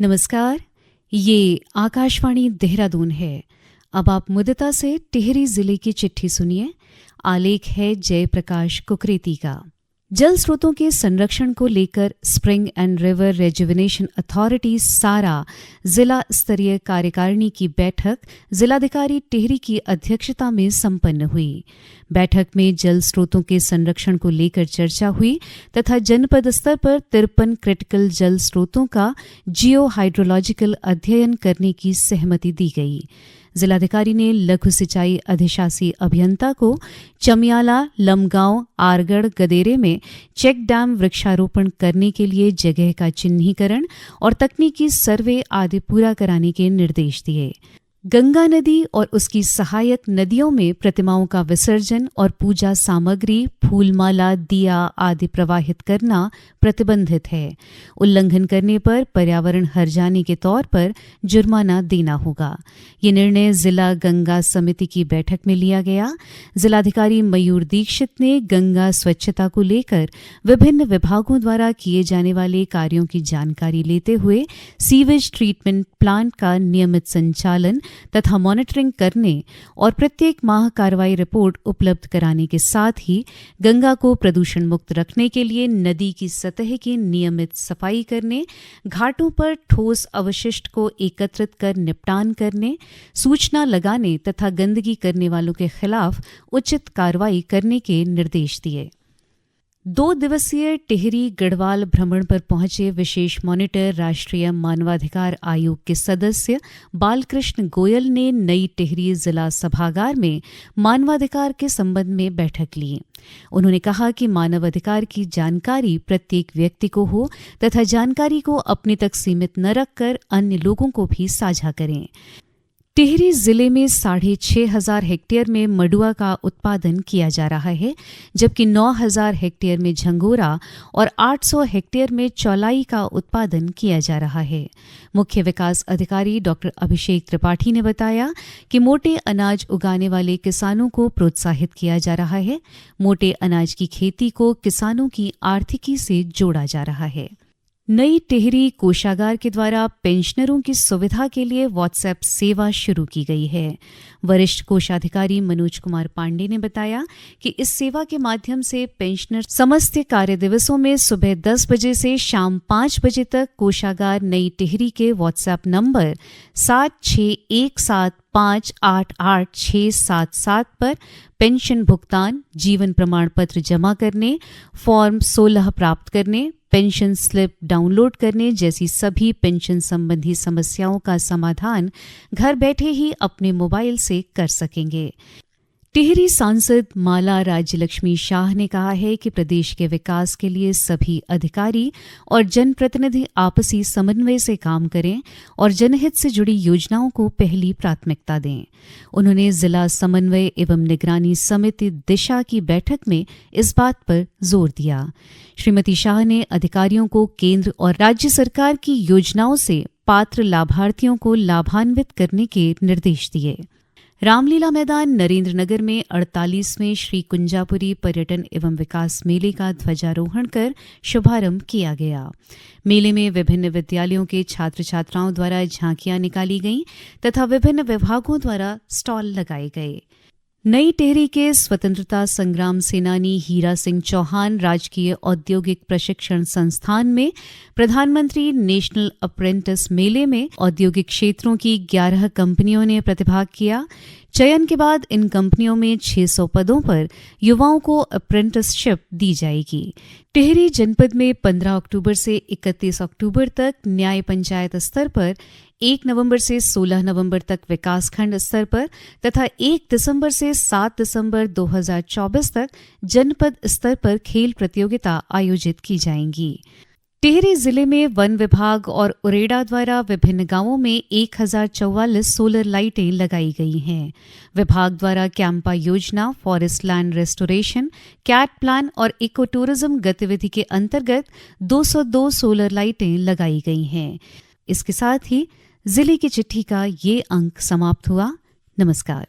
नमस्कार, ये आकाशवाणी देहरादून है। अब आप मुदिता से टिहरी जिले की चिट्ठी सुनिए। आलेख है जयप्रकाश कुकरेती का। जल स्रोतों के संरक्षण को लेकर spring and river rejuvenation authority सारा जिला स्तरीय कार्यकारिणी की बैठक जिलाधिकारी टिहरी की अध्यक्षता में संपन्न हुई। बैठक में जल स्रोतों के संरक्षण को लेकर चर्चा हुई तथा जनपद स्तर पर 53 क्रिटिकल जल स्रोतों का जियो हाइड्रोलॉजिकल अध्ययन करने की सहमति दी गई। जिलाधिकारी ने लघु सिंचाई अधिशासी अभियंता को चमियाला, लमगांव, आरगढ़, गदेरे में चेक डैम वृक्षारोपण करने के लिए जगह का चिन्हीकरण और तकनीकी सर्वे आदि पूरा कराने के निर्देश दिए। गंगा नदी और उसकी सहायक नदियों में प्रतिमाओं का विसर्जन और पूजा सामग्री, फूलमाला, दिया आदि प्रवाहित करना प्रतिबंधित है। उल्लंघन करने पर पर्यावरण हर्जाने के तौर पर जुर्माना देना होगा। ये निर्णय जिला गंगा समिति की बैठक में लिया गया। जिलाधिकारी मयूर दीक्षित ने गंगा स्वच्छता को लेकर विभिन्न विभागों द्वारा किए जाने वाले कार्यों की जानकारी लेते हुए सीवेज ट्रीटमेंट प्लांट का नियमित संचालन तथा मॉनिटरिंग करने और प्रत्येक माह कार्रवाई रिपोर्ट उपलब्ध कराने के साथ ही गंगा को प्रदूषण मुक्त रखने के लिए नदी की सतह की नियमित सफाई करने, घाटों पर ठोस अवशिष्ट को एकत्रित कर निपटान करने, सूचना लगाने तथा गंदगी करने वालों के खिलाफ उचित कार्रवाई करने के निर्देश दिए। 2 दिवसीय टिहरी गढ़वाल भ्रमण पर पहुंचे विशेष मॉनिटर राष्ट्रीय मानवाधिकार आयोग के सदस्य बालकृष्ण गोयल ने नई टिहरी जिला सभागार में मानवाधिकार के संबंध में बैठक ली। उन्होंने कहा कि मानवाधिकार की जानकारी प्रत्येक व्यक्ति को हो तथा जानकारी को अपने तक सीमित न रखकर अन्य लोगों को भी साझा करें। टिहरी जिले में 6,500 हेक्टेयर में मडुआ का उत्पादन किया जा रहा है, जबकि 9,000 हेक्टेयर में झंगोरा और 800 हेक्टेयर में चौलाई का उत्पादन किया जा रहा है। मुख्य विकास अधिकारी डॉक्टर अभिषेक त्रिपाठी ने बताया कि मोटे अनाज उगाने वाले किसानों को प्रोत्साहित किया जा रहा है। मोटे अनाज की खेती को किसानों की आर्थिकी से जोड़ा जा रहा है। नई टिहरी कोषागार के द्वारा पेंशनरों की सुविधा के लिए व्हाट्सएप सेवा शुरू की गई है। वरिष्ठ कोषाधिकारी मनोज कुमार पांडे ने बताया कि इस सेवा के माध्यम से पेंशनर समस्त कार्य दिवसों में सुबह 10 बजे से शाम 5 बजे तक कोषागार नई टिहरी के व्हाट्सएप नंबर 7617588677 पर पेंशन भुगतान, जीवन प्रमाण पत्र जमा करने, फॉर्म 16 प्राप्त करने, पेंशन स्लिप डाउनलोड करने जैसी सभी पेंशन संबंधी समस्याओं का समाधान घर बैठे ही अपने मोबाइल से कर सकेंगे। टिहरी सांसद माला राज्यलक्ष्मी शाह ने कहा है कि प्रदेश के विकास के लिए सभी अधिकारी और जनप्रतिनिधि आपसी समन्वय से काम करें और जनहित से जुड़ी योजनाओं को पहली प्राथमिकता दें। उन्होंने जिला समन्वय एवं निगरानी समिति दिशा की बैठक में इस बात पर जोर दिया। श्रीमती शाह ने अधिकारियों को केंद्र और राज्य सरकार की योजनाओं से पात्र लाभार्थियों को लाभान्वित करने के निर्देश दिए। रामलीला मैदान नरेंद्रनगर में 48वें श्री कुंजापुरी पर्यटन एवं विकास मेले का ध्वजारोहण कर शुभारंभ किया गया। मेले में विभिन्न विद्यालयों के छात्र छात्राओं द्वारा झांकियां निकाली गईं तथा विभिन्न विभागों द्वारा स्टॉल लगाए गए। नई टिहरी के स्वतंत्रता संग्राम सेनानी हीरा सिंह चौहान राजकीय औद्योगिक प्रशिक्षण संस्थान में प्रधानमंत्री नेशनल अप्रेंटिस मेले में औद्योगिक क्षेत्रों की 11 कंपनियों ने प्रतिभाग किया। चयन के बाद इन कंपनियों में 600 पदों पर युवाओं को अप्रेंटिसशिप दी जाएगी। टिहरी जनपद में 15 अक्टूबर से 31 अक्टूबर तक न्याय पंचायत स्तर पर, 1 नवंबर से 16 नवंबर तक विकासखंड स्तर पर तथा 1 दिसंबर से 7 दिसंबर 2024 तक जनपद स्तर पर खेल प्रतियोगिता आयोजित की जाएंगी। टिहरी जिले में वन विभाग और उरेडा द्वारा विभिन्न गांवों में 1044 सोलर लाइटें लगाई गई हैं। विभाग द्वारा कैंपा योजना, forest land restoration, CAT plan और इको टूरिज्म गतिविधि के अंतर्गत 202 सोलर लाइटें लगाई गई हैं। इसके साथ ही जिले की चिट्ठी का ये अंक समाप्त हुआ। नमस्कार।